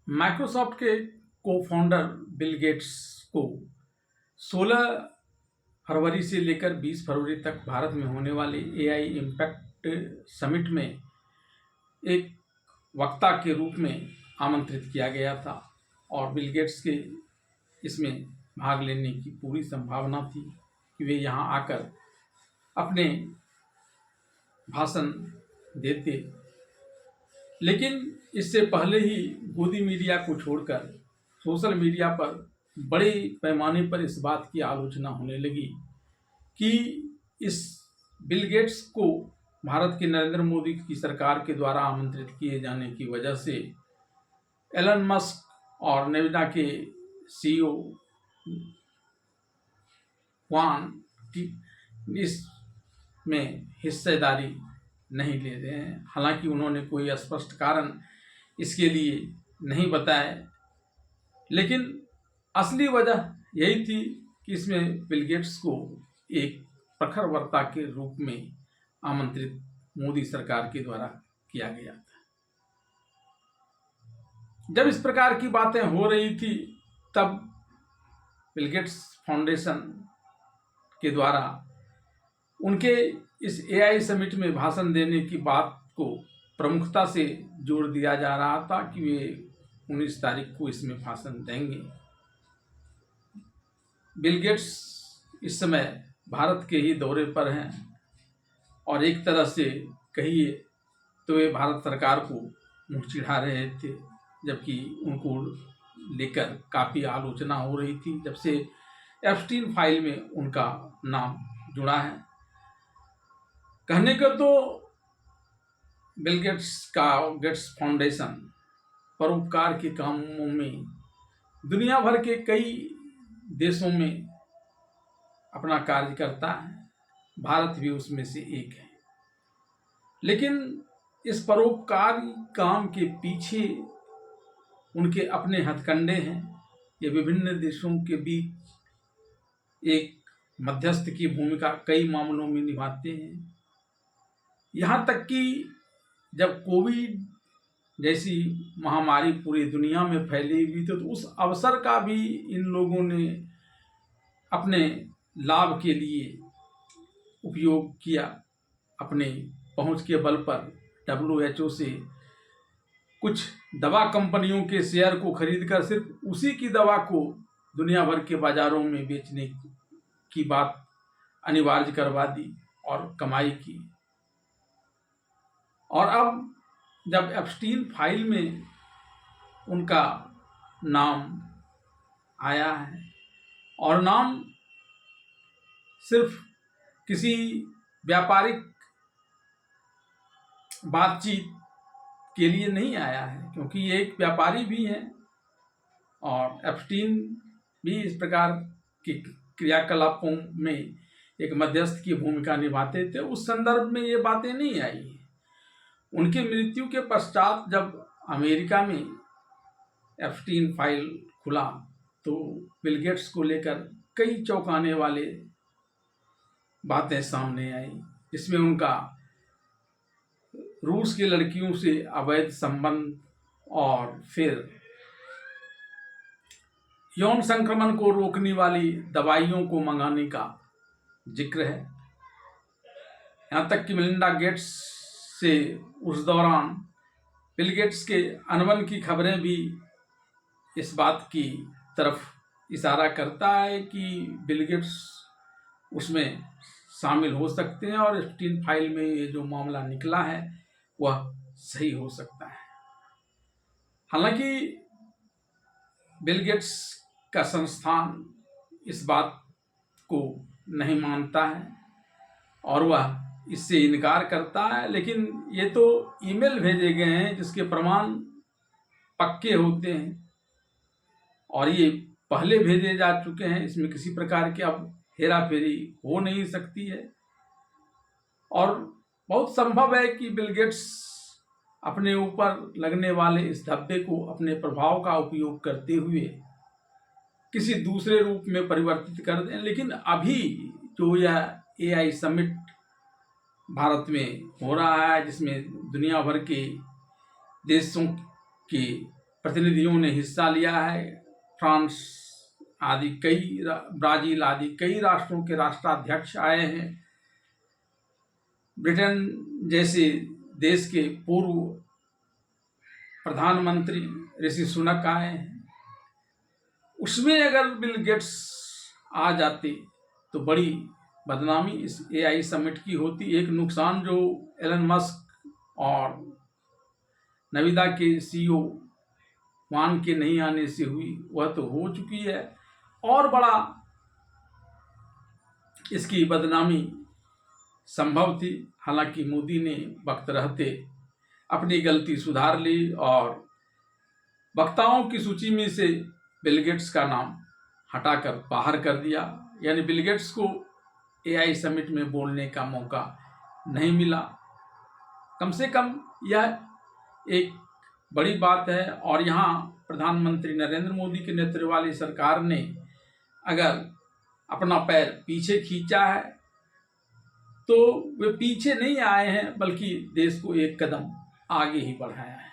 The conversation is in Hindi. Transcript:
माइक्रोसॉफ्ट के को फाउंडर बिल गेट्स को 16 फरवरी से लेकर 20 फरवरी तक भारत में होने वाले एआई इम्पैक्ट समिट में एक वक्ता के रूप में आमंत्रित किया गया था और बिल गेट्स के इसमें भाग लेने की पूरी संभावना थी कि वे यहाँ आकर अपने भाषण देते। लेकिन इससे पहले ही गोदी मीडिया को छोड़कर सोशल मीडिया पर बड़े पैमाने पर इस बात की आलोचना होने लगी कि इस बिल गेट्स को भारत के नरेंद्र मोदी की सरकार के द्वारा आमंत्रित किए जाने की वजह से एलन मस्क और नेविडा के सीईओ वान इसमें हिस्सेदारी नहीं ले रहे हैं। हालांकि उन्होंने कोई स्पष्ट कारण इसके लिए नहीं बताया, लेकिन असली वजह यही थी कि इसमें बिल गेट्स को एक प्रखर वक्ता के रूप में आमंत्रित मोदी सरकार के द्वारा किया गया था। जब इस प्रकार की बातें हो रही थी तब बिल गेट्स फाउंडेशन के द्वारा उनके इस एआई समिट में भाषण देने की बात को प्रमुखता से जोर दिया जा रहा था कि वे 19 तारीख को इसमें भाषण देंगे। बिल गेट्स इस समय भारत के ही दौरे पर हैं और एक तरह से कहिए तो वे भारत सरकार को मुँह चिढ़ा रहे थे, जबकि उनको लेकर काफ़ी आलोचना हो रही थी जब से एप्स्टीन फाइल में उनका नाम जुड़ा है। कहने को तो बिल गेट्स फाउंडेशन परोपकार के कामों में दुनिया भर के कई देशों में अपना कार्य करता है, भारत भी उसमें से एक है। लेकिन इस परोपकारी काम के पीछे उनके अपने हथकंडे हैं। ये विभिन्न देशों के बीच एक मध्यस्थ की भूमिका कई मामलों में निभाते हैं। यहाँ तक कि जब कोविड जैसी महामारी पूरी दुनिया में फैली हुई थी तो उस अवसर का भी इन लोगों ने अपने लाभ के लिए उपयोग किया। अपने पहुंच के बल पर WHO से कुछ दवा कंपनियों के शेयर को खरीदकर सिर्फ उसी की दवा को दुनिया भर के बाजारों में बेचने की बात अनिवार्य करवा दी और कमाई की। और अब जब एप्स्टीन फाइल में उनका नाम आया है और नाम सिर्फ किसी व्यापारिक बातचीत के लिए नहीं आया है, क्योंकि ये एक व्यापारी भी हैं और एप्स्टीन भी इस प्रकार के क्रियाकलापों में एक मध्यस्थ की भूमिका निभाते थे। उस संदर्भ में ये बातें नहीं आई। उनकी मृत्यु के पश्चात जब अमेरिका में एप्स्टीन फाइल खुला तो बिल गेट्स को लेकर कई चौंकाने वाले बातें सामने आई, जिसमें उनका रूस की लड़कियों से अवैध संबंध और फिर यौन संक्रमण को रोकने वाली दवाइयों को मंगाने का जिक्र है। यहाँ तक कि मेलिंडा गेट्स से उस दौरान बिल गेट्स के अनबन की खबरें भी इस बात की तरफ इशारा करता है कि बिल गेट्स उसमें शामिल हो सकते हैं और एप्स्टीन फाइल में ये जो मामला निकला है वह सही हो सकता है। हालांकि बिल गेट्स का संस्थान इस बात को नहीं मानता है और वह इससे इनकार करता है, लेकिन ये तो ईमेल भेजे गए हैं जिसके प्रमाण पक्के होते हैं और ये पहले भेजे जा चुके हैं। इसमें किसी प्रकार की अब हेरा फेरी हो नहीं सकती है और बहुत संभव है कि बिल गेट्स अपने ऊपर लगने वाले इस धब्बे को अपने प्रभाव का उपयोग करते हुए किसी दूसरे रूप में परिवर्तित कर दें। लेकिन अभी जो यह एआई समिट भारत में हो रहा है, जिसमें दुनिया भर के देशों के प्रतिनिधियों ने हिस्सा लिया है। फ्रांस आदि ब्राजील आदि कई राष्ट्रों के राष्ट्राध्यक्ष आए हैं। ब्रिटेन जैसे देश के पूर्व प्रधानमंत्री ऋषि सुनक आए हैं। उसमें अगर बिल गेट्स आ जाते तो बड़ी बदनामी इस AI समिट की होती। एक नुकसान जो एलन मस्क और नविदा के CEO वान के नहीं आने से हुई वह तो हो चुकी है, और बड़ा इसकी बदनामी संभव थी। हालांकि मोदी ने वक्त रहते अपनी गलती सुधार ली और वक्ताओं की सूची में से बिल गेट्स का नाम हटाकर बाहर कर दिया, यानी बिल गेट्स को AI समिट में बोलने का मौका नहीं मिला। कम से कम यह एक बड़ी बात है। और यहाँ प्रधानमंत्री नरेंद्र मोदी के नेतृत्व वाली सरकार ने अगर अपना पैर पीछे खींचा है तो वे पीछे नहीं आए हैं, बल्कि देश को एक कदम आगे ही बढ़ाया है।